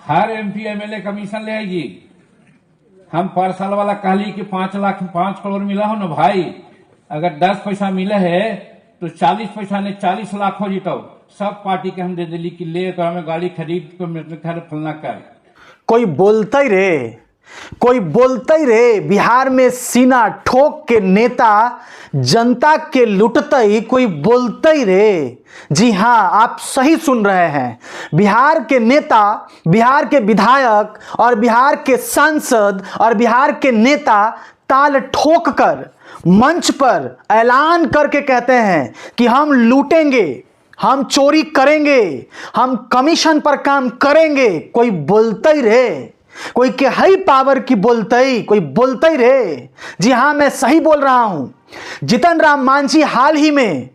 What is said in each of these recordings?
हर MP MLA commission ले आएगी। हम पर साल वाला कहली कि 5 करोड़ मिला हो ना भाई, अगर 10 पैसा मिले है तो 40 पैसा ने 40 लाख हो जीतो। सब पार्टी के हम दे दिली कि ले तो हमें गाड़ी खरीद को मेरे घर फलना कर। कोई बोलता ही रे, कोई बोलता ही रे। बिहार में सीना ठोक के नेता जनता के लुटता ही कोई बोलता ही रे। जी हां, आप सही सुन रहे हैं। बिहार के नेता, बिहार के विधायक और बिहार के सांसद और बिहार के नेता ताल ठोक कर मंच पर ऐलान करके कहते हैं कि हम लूटेंगे, हम चोरी करेंगे, हम कमीशन पर काम करेंगे। कोई बोलता ही रे, कोई के हाई पावर की बोलता ही, कोई बोलता ही रे। जी हां, मैं सही बोल रहा हूं। जीतन राम मांझी हाल ही में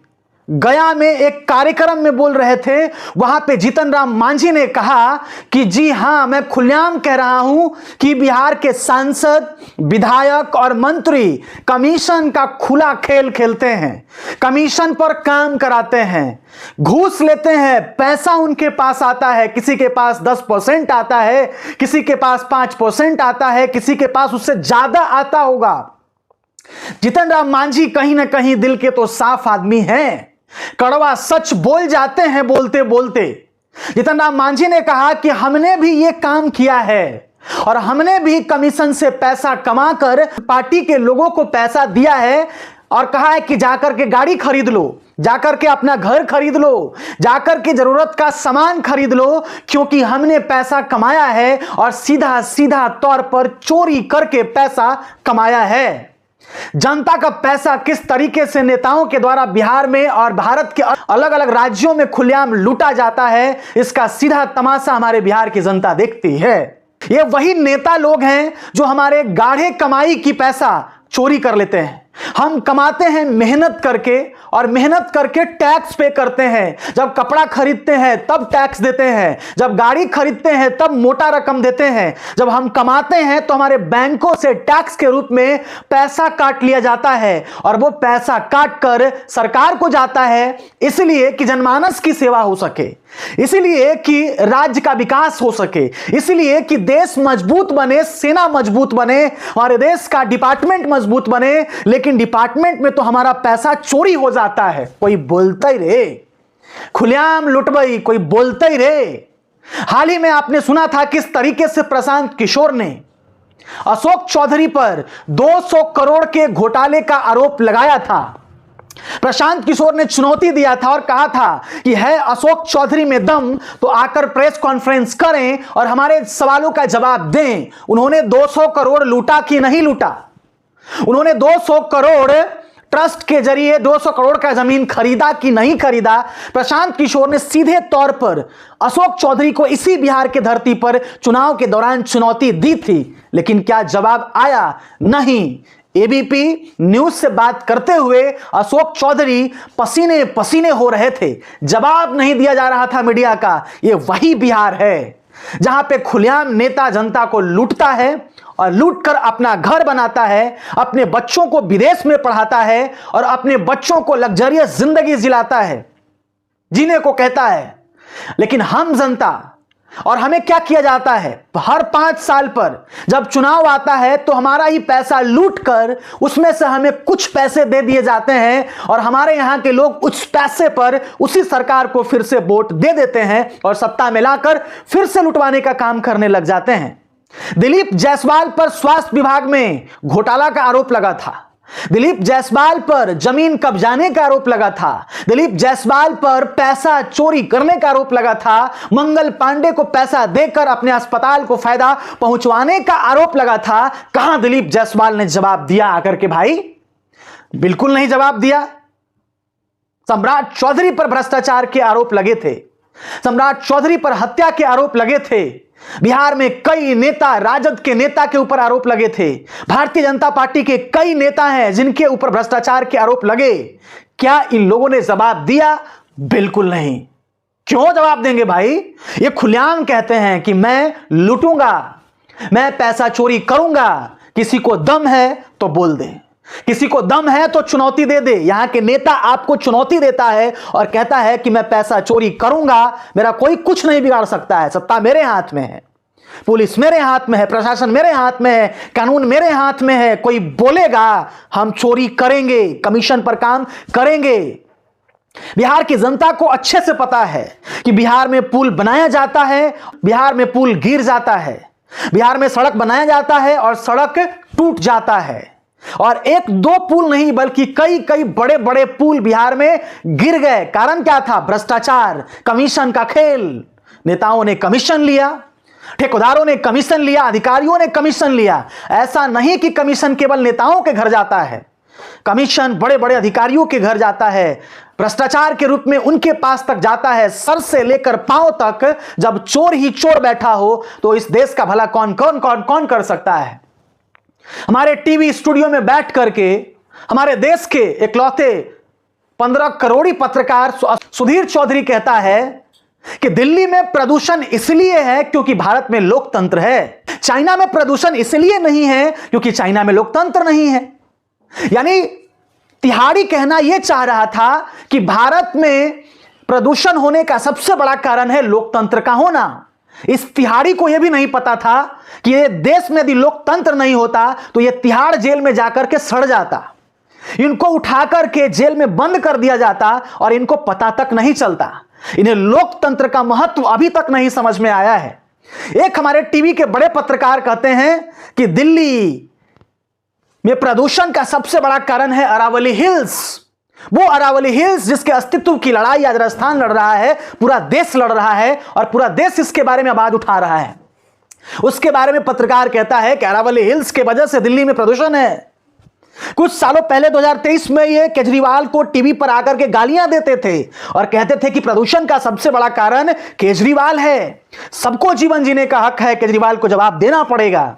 गया में एक कार्यक्रम में बोल रहे थे। वहां पे जीतन राम मांझी ने कहा कि जी हां, मैं खुलेआम कह रहा हूं कि बिहार के सांसद, विधायक और मंत्री कमीशन का खुला खेल खेलते हैं, कमीशन पर काम कराते हैं, घूस लेते हैं, पैसा उनके पास आता है। किसी के पास 10% आता है, किसी के पास 5% आता है, किसी के पास उससे ज्यादा आता होगा। जीतन राम मांझी कहीं ना कहीं दिल के तो साफ आदमी हैं, कड़वा सच बोल जाते हैं बोलते बोलते। जीतन राम मांझी ने कहा कि हमने भी ये काम किया है और हमने भी कमीशन से पैसा कमाकर पार्टी के लोगों को पैसा दिया है और कहा है कि जाकर के गाड़ी खरीद लो, जाकर के अपना घर खरीद लो, जाकर के जरूरत का सामान खरीद लो, क्योंकि हमने पैसा कमाया है और सीधा सीधा तौर पर चोरी करके पैसा कमाया है। जनता का पैसा किस तरीके से नेताओं के द्वारा बिहार में और भारत के अलग अलग राज्यों में खुलेआम लूटा जाता है, इसका सीधा तमाशा हमारे बिहार की जनता देखती है। ये वही नेता लोग हैं जो हमारे गाढ़े कमाई की पैसा चोरी कर लेते हैं। हम कमाते हैं मेहनत करके और मेहनत करके टैक्स पे करते हैं। जब कपड़ा खरीदते हैं तब टैक्स देते हैं, जब गाड़ी खरीदते हैं तब मोटा रकम देते हैं। जब हम कमाते हैं तो हमारे बैंकों से टैक्स के रूप में पैसा काट लिया जाता है और वो पैसा काट कर सरकार को जाता है, इसलिए कि जनमानस की सेवा हो सके, इसलिए कि राज्य का विकास हो सके, इसलिए कि देश मजबूत बने, सेना मजबूत बने, हमारे देश का डिपार्टमेंट मजबूत बने। लेकिन डिपार्टमेंट में तो हमारा पैसा चोरी हो जाता है। कोई बोलता ही रे, खुलेआम लुटबई, कोई बोलता ही रे। हाल ही में आपने सुना था किस तरीके से प्रशांत किशोर ने अशोक चौधरी पर 200 करोड़ के घोटाले का आरोप लगाया था। प्रशांत किशोर ने चुनौती दिया था और कहा था कि है अशोक चौधरी में दम तो आकर प्रेस कॉन्फ्रेंस करें और हमारे सवालों का जवाब दें। उन्होंने 200 करोड़ लूटा कि नहीं लूटा? उन्होंने 200 करोड़ ट्रस्ट के जरिए 200 करोड़ का जमीन खरीदा कि नहीं खरीदा? प्रशांत किशोर ने सीधे तौर पर अशोक चौधरी को इसी बिहार के धरती पर चुनाव के दौरान चुनौती दी थी, लेकिन क्या जवाब आया? नहीं। एबीपी न्यूज से बात करते हुए अशोक चौधरी पसीने पसीने हो रहे थे, जवाब नहीं दिया जा रहा था मीडिया का। यह वही बिहार है जहां पे खुलेआम नेता जनता को लूटता है और लूट कर अपना घर बनाता है, अपने बच्चों को विदेश में पढ़ाता है और अपने बच्चों को लग्जरियस जिंदगी जिलाता है, जीने को कहता है। लेकिन हम जनता, और हमें क्या किया जाता है? हर 5 साल पर जब चुनाव आता है तो हमारा ही पैसा लूट कर उसमें से हमें कुछ पैसे दे दिए जाते हैं और हमारे यहां के लोग उस पैसे पर उसी सरकार को फिर से वोट दे देते हैं और सत्ता में लाकर फिर से लुटवाने का काम करने लग जाते हैं। दिलीप जायसवाल पर स्वास्थ्य विभाग में घोटाला का आरोप लगा था, दिलीप जायसवाल पर जमीन कब्जाने का आरोप लगा था, दिलीप जायसवाल पर पैसा चोरी करने का आरोप लगा था, मंगल पांडे को पैसा देकर अपने अस्पताल को फायदा पहुंचवाने का आरोप लगा था। कहां दिलीप जायसवाल ने जवाब दिया आकर के? भाई बिल्कुल नहीं जवाब दिया। सम्राट चौधरी पर भ्रष्टाचार के आरोप लगे थे, सम्राट चौधरी पर हत्या के आरोप लगे थे, बिहार में कई नेता, राजद के नेता के ऊपर आरोप लगे थे, भारतीय जनता पार्टी के कई नेता हैं जिनके ऊपर भ्रष्टाचार के आरोप लगे। क्या इन लोगों ने जवाब दिया? बिल्कुल नहीं। क्यों जवाब देंगे भाई? ये खुलेआम कहते हैं कि मैं लूटूंगा, मैं पैसा चोरी करूंगा। किसी को दम है तो बोल दे, किसी को दम है तो चुनौती दे दे। यहां के नेता आपको चुनौती देता है और कहता है कि मैं पैसा चोरी करूंगा, मेरा कोई कुछ नहीं बिगाड़ सकता है, सत्ता मेरे हाथ में है। पुलिस मेरे हाथ में है, प्रशासन मेरे हाथ में है, कानून मेरे हाथ में है। कोई बोलेगा हम चोरी करेंगे, कमीशन पर काम करेंगे। बिहार की जनता को अच्छे से पता है कि बिहार में पुल बनाया जाता है, बिहार में पुल गिर जाता है, बिहार में सड़क बनाया जाता है और सड़क टूट जाता है। और एक दो पुल नहीं बल्कि कई कई बड़े बड़े पुल बिहार में गिर गए। कारण क्या था? भ्रष्टाचार, कमीशन का खेल। नेताओं ने कमीशन लिया, ठेकेदारों ने कमीशन लिया, अधिकारियों ने कमीशन लिया। ऐसा नहीं कि कमीशन केवल नेताओं के घर जाता है, कमीशन बड़े बड़े अधिकारियों के घर जाता है, भ्रष्टाचार के रूप में उनके पास तक जाता है, सर से लेकर पांव तक। जब चोर ही चोर बैठा हो तो इस देश का भला कौन कौन कौन कौन कर सकता है? हमारे टीवी स्टूडियो में बैठ करके हमारे देश के इकलौते 15 करोड़ी पत्रकार सुधीर चौधरी कहता है कि दिल्ली में प्रदूषण इसलिए है क्योंकि भारत में लोकतंत्र है, चाइना में प्रदूषण इसलिए नहीं है क्योंकि चाइना में लोकतंत्र नहीं है। यानी तिहाड़ी कहना यह चाह रहा था कि भारत में प्रदूषण होने का सबसे बड़ा कारण है लोकतंत्र का होना। इस तिहाड़ी को यह भी नहीं पता था कि ये देश में यदि लोकतंत्र नहीं होता तो यह तिहाड़ जेल में जाकर के सड़ जाता, इनको उठाकर के जेल में बंद कर दिया जाता और इनको पता तक नहीं चलता। इन्हें लोकतंत्र का महत्व अभी तक नहीं समझ में आया है। एक हमारे टीवी के बड़े पत्रकार कहते हैं कि दिल्ली में प्रदूषण का सबसे बड़ा कारण है अरावली हिल्स। वो अरावली हिल्स जिसके अस्तित्व की लड़ाई आज राजस्थान लड़ रहा है, पूरा देश लड़ रहा है और पूरा देश इसके बारे में आवाज उठा रहा है। उसके बारे में पत्रकार कहता है कि अरावली हिल्स के वजह से दिल्ली में प्रदूषण है। कुछ सालों पहले 2023 में ये केजरीवाल को टीवी पर आकर के गालियां देते थे और कहते थे कि प्रदूषण का सबसे बड़ा कारण केजरीवाल है, सबको जीवन जीने का हक है, केजरीवाल को जवाब देना पड़ेगा।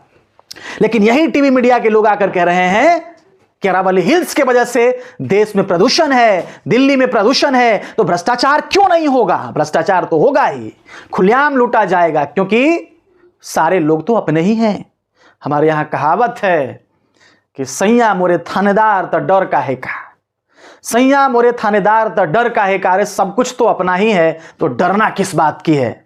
लेकिन यही टीवी मीडिया के लोग आकर कह रहे हैं कि अरावली हिल्स के वजह से देश में प्रदूषण है, दिल्ली में प्रदूषण है, तो भ्रष्टाचार क्यों नहीं होगा? भ्रष्टाचार तो होगा ही, खुलेआम लूटा जाएगा, क्योंकि सारे लोग तो अपने ही हैं। हमारे यहां कहावत है कि सैया मोरे थानेदार तो डर काहे का, सैया मोरे थानेदार तो डर काहे का। अरे सब कुछ तो अपना ही है तो डरना किस बात की है?